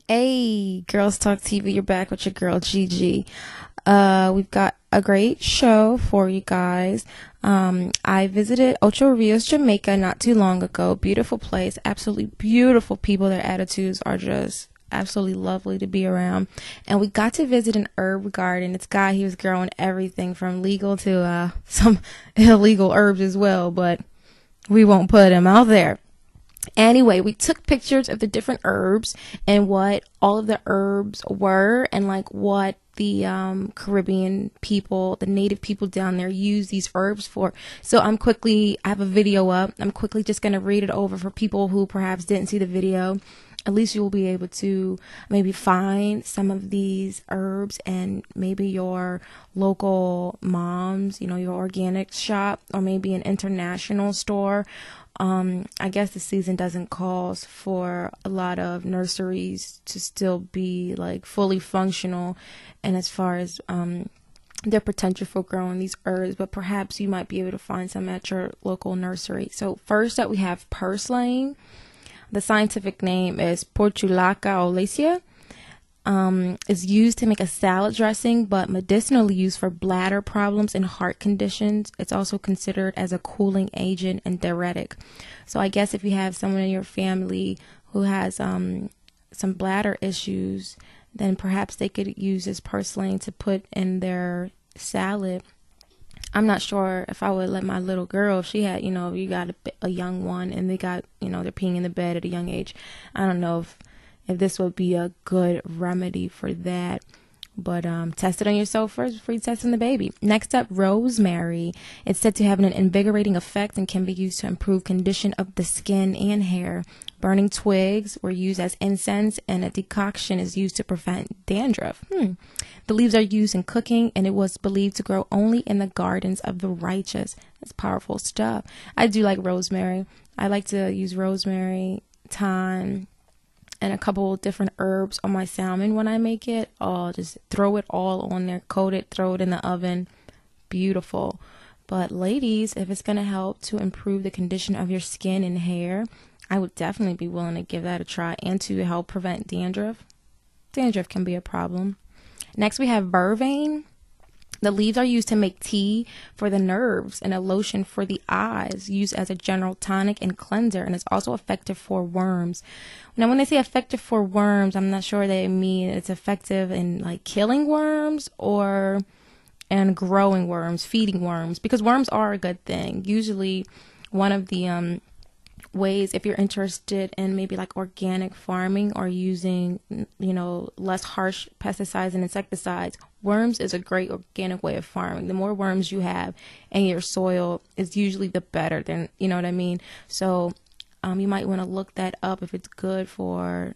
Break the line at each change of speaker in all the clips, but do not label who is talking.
Hey, Girls Talk TV, you're back with your girl Gigi. We've got a great show for you guys. I visited Ocho Rios, Jamaica not too long ago. Beautiful place, absolutely beautiful people. Their attitudes are just absolutely lovely to be around. And we got to visit an herb garden. This guy, he was growing everything from legal to some illegal herbs as well, but we won't put him out there. Anyway, we took pictures of the different herbs and what all of the herbs were and like what the Caribbean people, the native people down there use these herbs for. So I have a video up. I'm quickly just going to read it over for people who perhaps didn't see the video. At least you will be able to maybe find some of these herbs and maybe your local moms, your organic shop, or maybe an international store. I guess the season doesn't call for a lot of nurseries to still be like fully functional, and as far as their potential for growing these herbs, but perhaps you might be able to find some at your local nursery. So first up, we have purslane. The scientific name is Portulaca olacea. Is used to make a salad dressing, but medicinally used for bladder problems and heart conditions. It's also considered as a cooling agent and diuretic. So I guess if you have someone in your family who has some bladder issues, then perhaps they could use this purslane to put in their salad. I'm not sure if I would let my little girl, if she had, you got a young one and they got, they're peeing in the bed at a young age. I don't know if this would be a good remedy for that. But test it on yourself first before you test on the baby. Next up, rosemary. It's said to have an invigorating effect and can be used to improve condition of the skin and hair. Burning twigs were used as incense, and a decoction is used to prevent dandruff. The leaves are used in cooking, and it was believed to grow only in the gardens of the righteous. That's powerful stuff. I do like rosemary. I like to use rosemary, thyme, and a couple different herbs on my salmon when I make it. Oh, just throw it all on there, coat it, throw it in the oven. Beautiful. But ladies, if it's going to help to improve the condition of your skin and hair, I would definitely be willing to give that a try, and to help prevent dandruff. Dandruff can be a problem. Next, we have vervain. The leaves are used to make tea for the nerves and a lotion for the eyes, used as a general tonic and cleanser, and it's also effective for worms. Now, when they say effective for worms, I'm not sure they mean it's effective in like killing worms or and growing worms, feeding worms, because worms are a good thing. Usually, one of the ways, if you're interested in maybe like organic farming or using less harsh pesticides and insecticides, worms is a great organic way of farming. The more worms you have in your soil is usually the better, than what I mean. So you might want to look that up if it's good for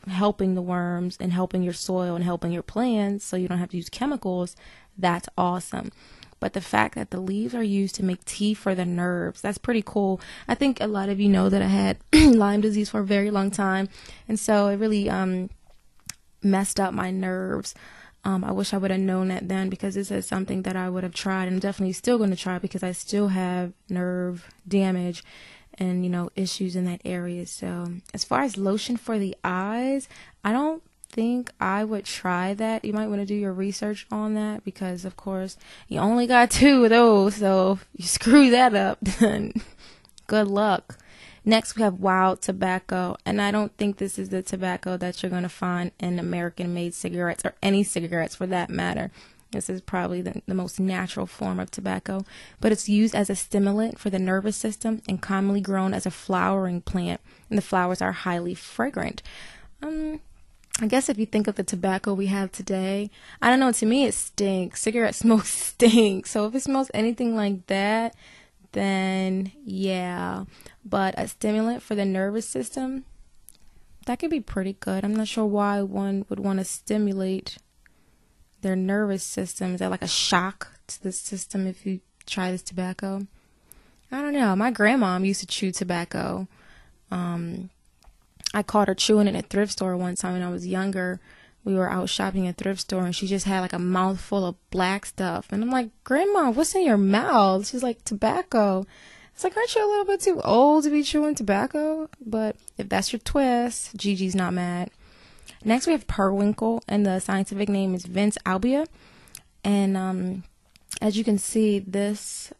helping the worms and helping your soil and helping your plants, so you don't have to use chemicals. That's awesome. But the fact that the leaves are used to make tea for the nerves, that's pretty cool. I think a lot of you know that I had Lyme disease for a very long time. And so it really messed up my nerves. I wish I would have known that then, because this is something that I would have tried, and I'm definitely still going to try, because I still have nerve damage and, issues in that area. So as far as lotion for the eyes, I don't think I would try that. You might want to do your research on that, because of course you only got 2 of those, so if you screw that up, then good luck. Next, we have wild tobacco, and I don't think this is the tobacco that you're going to find in American made cigarettes, or any cigarettes for that matter. This is probably the most natural form of tobacco, but it's used as a stimulant for the nervous system and commonly grown as a flowering plant, and the flowers are highly fragrant. I guess if you think of the tobacco we have today, I don't know, to me it stinks. Cigarette smoke stinks. So if it smells anything like that, then yeah. But a stimulant for the nervous system, that could be pretty good. I'm not sure why one would want to stimulate their nervous system. Is that like a shock to the system if you try this tobacco? I don't know. My grandma used to chew tobacco. I caught her chewing it at a thrift store one time when I was younger. We were out shopping at a thrift store, and she just had like a mouthful of black stuff. And I'm like, Grandma, what's in your mouth? She's like, tobacco. It's like, aren't you a little bit too old to be chewing tobacco? But if that's your twist, Gigi's not mad. Next, we have periwinkle, and the scientific name is Vince albia. And as you can see, this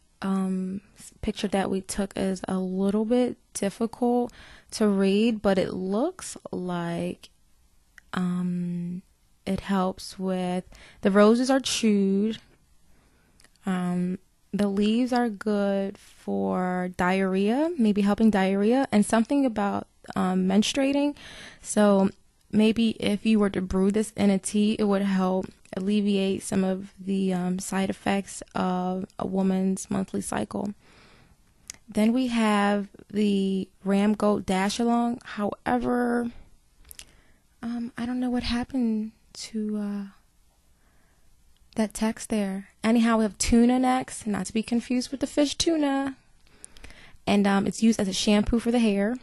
picture that we took is a little bit difficult to read, but it looks like it helps with, the roses are chewed. The leaves are good for diarrhea, maybe helping diarrhea, and something about menstruating. So maybe if you were to brew this in a tea, it would help alleviate some of the side effects of a woman's monthly cycle. Then we have the ram goat dash along. However, I don't know what happened to that text there. Anyhow, we have tuna next, not to be confused with the fish tuna. And it's used as a shampoo for the hair.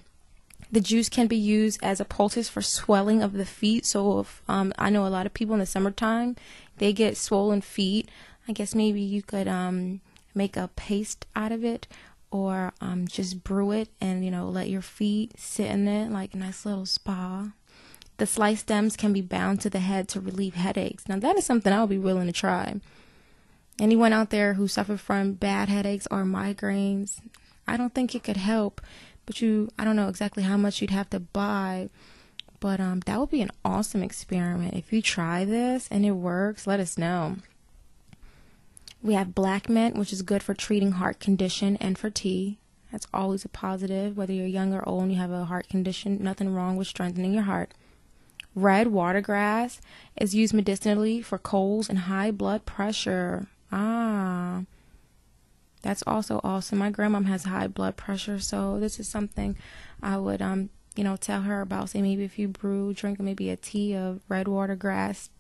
The juice can be used as a poultice for swelling of the feet. So if I know a lot of people in the summertime, they get swollen feet. I guess maybe you could make a paste out of it, or just brew it and, let your feet sit in it like a nice little spa. The sliced stems can be bound to the head to relieve headaches. Now, that is something I would be willing to try. Anyone out there who suffer from bad headaches or migraines, I don't think it could help. But I don't know exactly how much you'd have to buy. But that would be an awesome experiment. If you try this and it works, let us know. We have black mint, which is good for treating heart condition and for tea. That's always a positive. Whether you're young or old and you have a heart condition, nothing wrong with strengthening your heart. Red watergrass is used medicinally for colds and high blood pressure. That's also awesome. My grandmom has high blood pressure, so this is something I would, tell her about. Say maybe if you drink maybe a tea of red watergrass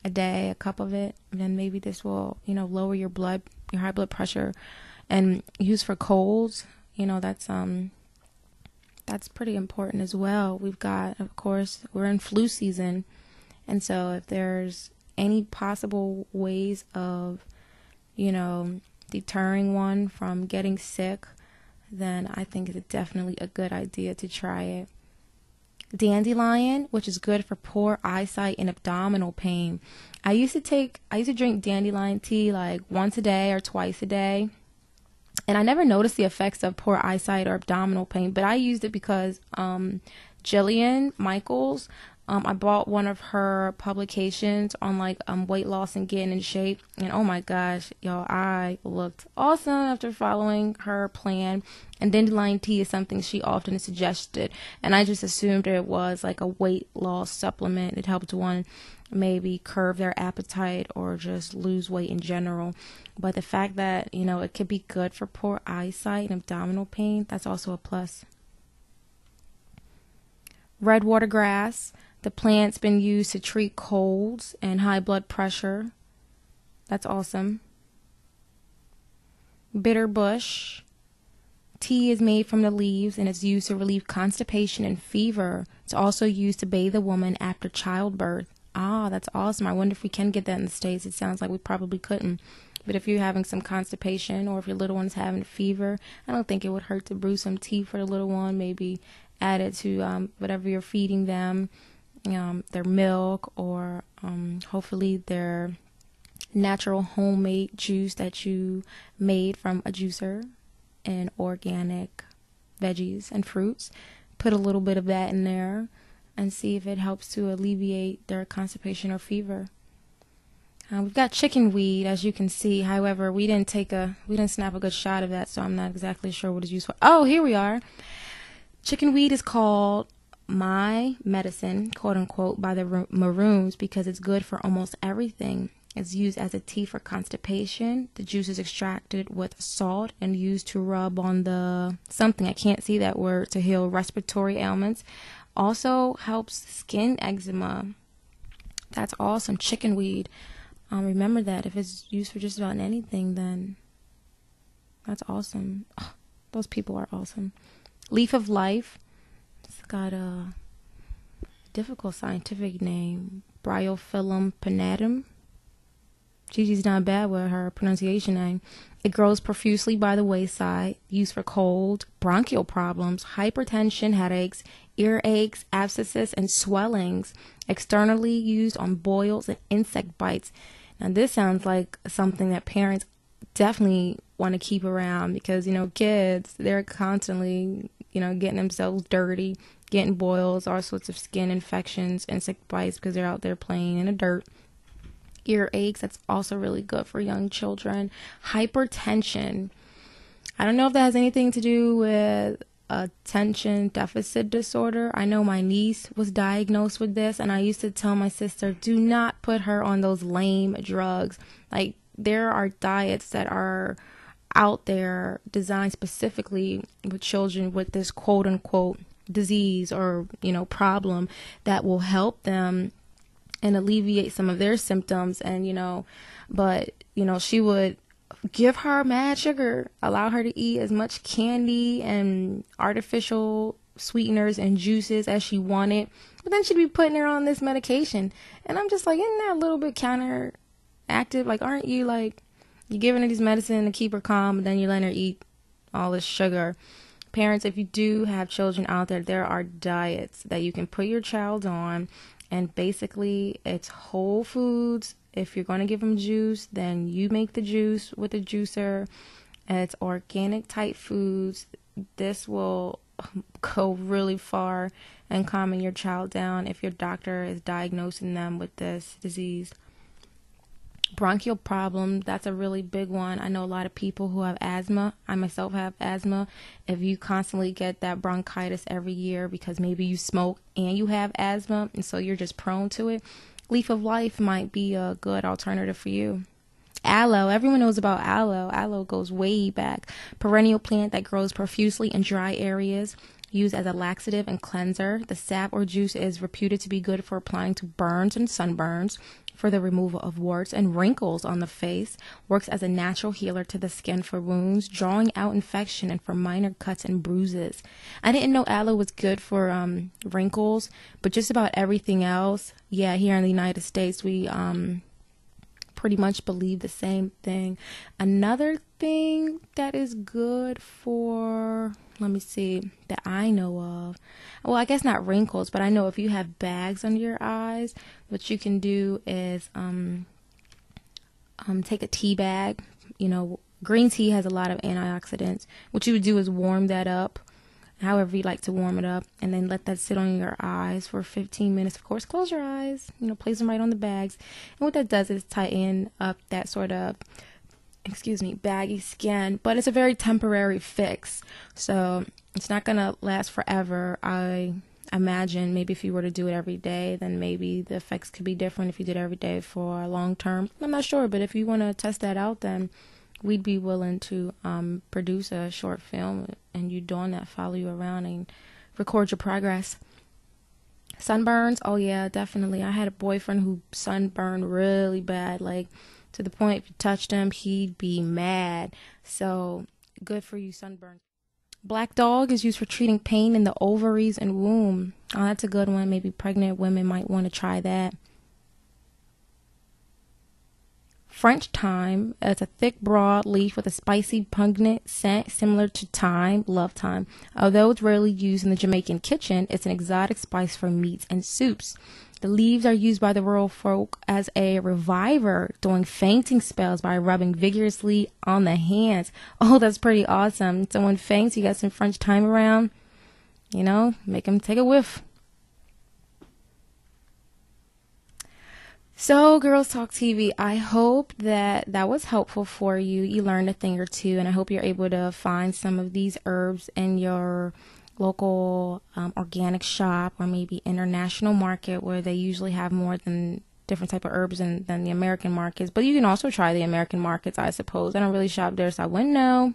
a day, a cup of it, then maybe this will, lower your high blood pressure. And used for colds, that's pretty important as well. We've got, of course, we're in flu season. And so if there's any possible ways of, deterring one from getting sick, then I think it's definitely a good idea to try it. Dandelion, which is good for poor eyesight and abdominal pain. I used to drink dandelion tea like once a day or twice a day. And I never noticed the effects of poor eyesight or abdominal pain, but I used it because Jillian Michaels, I bought one of her publications on weight loss and getting in shape. And oh my gosh, y'all, I looked awesome after following her plan. And dandelion tea is something she often suggested. And I just assumed it was like a weight loss supplement. It helped one maybe curb their appetite or just lose weight in general. But the fact that, it could be good for poor eyesight and abdominal pain, that's also a plus. Red watergrass. The plant's been used to treat colds and high blood pressure. That's awesome. Bitter bush. Tea is made from the leaves and is used to relieve constipation and fever. It's also used to bathe a woman after childbirth. That's awesome. I wonder if we can get that in the States. It sounds like we probably couldn't. But if you're having some constipation or if your little one's having a fever, I don't think it would hurt to brew some tea for the little one. Maybe add it to whatever you're feeding them, their milk, or hopefully their natural homemade juice that you made from a juicer, and organic veggies and fruits. Put a little bit of that in there and see if it helps to alleviate their constipation or fever. We've got chicken weed, as you can see. However, we didn't snap a good shot of that, so I'm not exactly sure what it's used for. Oh, here we are. Chicken weed is called my medicine, quote unquote, by the Maroons because it's good for almost everything. It's used as a tea for constipation. The juice is extracted with salt and used to rub on I can't see that word, to heal respiratory ailments. Also helps skin eczema. That's awesome. Chicken weed. Remember that if it's used for just about anything, then that's awesome. Oh, those people are awesome. Leaf of life. It's got a difficult scientific name. Bryophyllum pinnatum. Gigi's not bad with her pronunciation name. It grows profusely by the wayside, used for cold, bronchial problems, hypertension, headaches, earaches, abscesses, and swellings. Externally used on boils and insect bites. Now, this sounds like something that parents definitely want to keep around because, kids, they're constantly, getting themselves dirty, getting boils, all sorts of skin infections, insect bites because they're out there playing in the dirt. Earaches, that's also really good for young children. Hypertension. I don't know if that has anything to do with attention deficit disorder. I know my niece was diagnosed with this, and I used to tell my sister, do not put her on those lame drugs. Like, there are diets that are out there designed specifically with children with this quote unquote disease or, problem that will help them and alleviate some of their symptoms. And, but, she would give her mad sugar, allow her to eat as much candy and artificial sweeteners and juices as she wanted, but then she'd be putting her on this medication. And I'm just like, isn't that a little bit counteractive? Like, aren't you you're giving her these medicine to keep her calm, but then you're letting her eat all this sugar? Parents, if you do have children out there are diets that you can put your child on, and basically it's whole foods. If you're going to give them juice, then you make the juice with a juicer. It's organic type foods. This will go really far in calming your child down if your doctor is diagnosing them with this disease. Bronchial problem, that's a really big one. I know a lot of people who have asthma. I myself have asthma. If you constantly get that bronchitis every year because maybe you smoke and you have asthma, and so you're just prone to it, Leaf of Life might be a good alternative for you. Aloe, everyone knows about aloe. Aloe goes way back. Perennial plant that grows profusely in dry areas, used as a laxative and cleanser. The sap or juice is reputed to be good for applying to burns and sunburns, for the removal of warts and wrinkles on the face, works as a natural healer to the skin for wounds, drawing out infection, and for minor cuts and bruises. I didn't know aloe was good for wrinkles, but just about everything else, yeah, here in the United States, we pretty much believe the same thing. Another thing that is good for, let me see, that I know of, well, I guess not wrinkles, but I know if you have bags under your eyes, what you can do is take a tea bag. Green tea has a lot of antioxidants. What you would do is warm that up, however you like to warm it up, and then let that sit on your eyes for 15 minutes. Of course, close your eyes, place them right on the bags. And what that does is tighten up that sort of, baggy skin, but it's a very temporary fix. So it's not going to last forever. I imagine maybe if you were to do it every day, then maybe the effects could be different if you did it every day for a long term. I'm not sure, but if you want to test that out, then we'd be willing to produce a short film and you doing that, follow you around and record your progress. Sunburns, oh yeah, definitely. I had a boyfriend who sunburned really bad, like to the point if you touched him, he'd be mad. So good for you, sunburn. Black dog is used for treating pain in the ovaries and womb. Oh, that's a good one. Maybe pregnant women might want to try that. French thyme, it's a thick, broad leaf with a spicy, pungent scent similar to thyme, love thyme. Although it's rarely used in the Jamaican kitchen, it's an exotic spice for meats and soups. The leaves are used by the rural folk as a reviver, doing fainting spells by rubbing vigorously on the hands. Oh, that's pretty awesome. Someone faints, you got some French thyme around, make them take a whiff. So, Girls Talk TV, I hope that was helpful for you. You learned a thing or two, and I hope you're able to find some of these herbs in your local organic shop or maybe international market where they usually have more than different type of herbs than the American markets. But you can also try the American markets, I suppose. I don't really shop there, so I wouldn't know.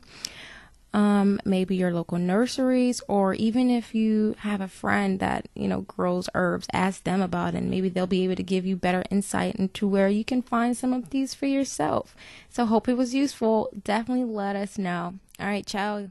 Maybe your local nurseries, or even if you have a friend that, grows herbs, ask them about it, and maybe they'll be able to give you better insight into where you can find some of these for yourself. So hope it was useful. Definitely let us know. All right, ciao.